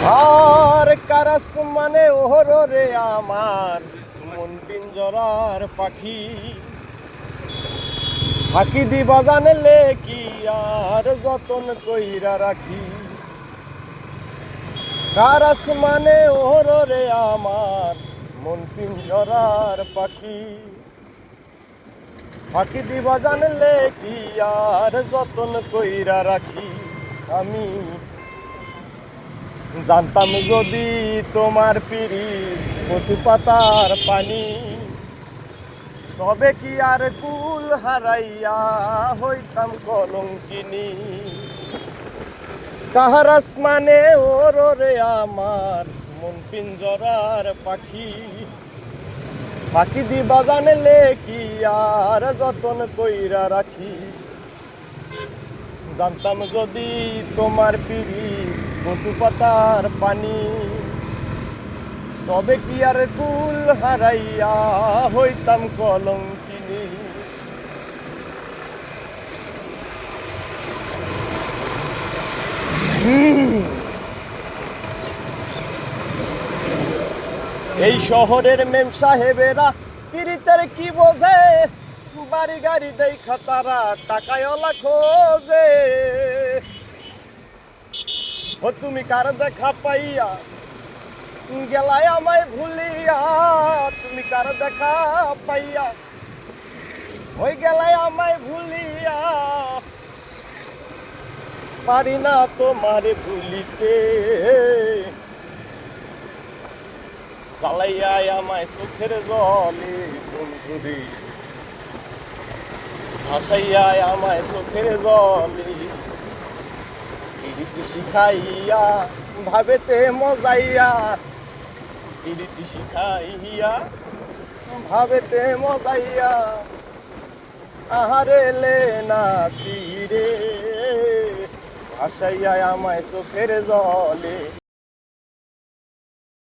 আর Karras মানে ওহরো রে আমার মন পিঞ্জরার পাখি, ফাঁকি দিবা জানলে কি আর যতন কইরা রাখি। কারাস মানে ওহরো রে আমার মন পিঞ্জরার পাখি, ফাঁকি দিবা জানলে কি আর যতন কইরা রাখি। আমি জানতাম যদি তোমার পিরিত কচু পাতার পানি, তবে কি আর কুল হারাইয়া হইতাম কলঙ্কিনী। কাহার আসমানে ওরো রে আমার মন পিঞ্জরার পাখি, ফাঁকি দিবা জানলে কি আর যতন কইরা রাখি। জানতাম যদি তোমার পিরিত কচু পাতার পানি, তবে কি আর কুল হারাইয়া হইতাম কলঙ্কিনী। এই শহরের মেম সাহেবেরা পিরিতের কি বোঝে, বাড়ি গাড়ি দেখা তারা টাকায়লা খোঁজে। ও তুমি কার দেখা পাইয়া গেলাই আমায় ভুলিয়া, তুমি কার দেখা পাইয়া ওই গেলাই আমায় ভুলিয়া। পারি না তোমারে ভুলিতে, জ্বালাইয়া আমায় চোখের জলে বন্ধুরে, ভাসাইয়া আমায় চোখের জলে। পিরিতি শিখাইয়া ভাবেতে মজাইয়া, পিরিতি শিখাইয়া ভাবেতে মজাইয়া। আহারে লে না ফিরে, ভাসাইয়া আমায় চোখের জলে।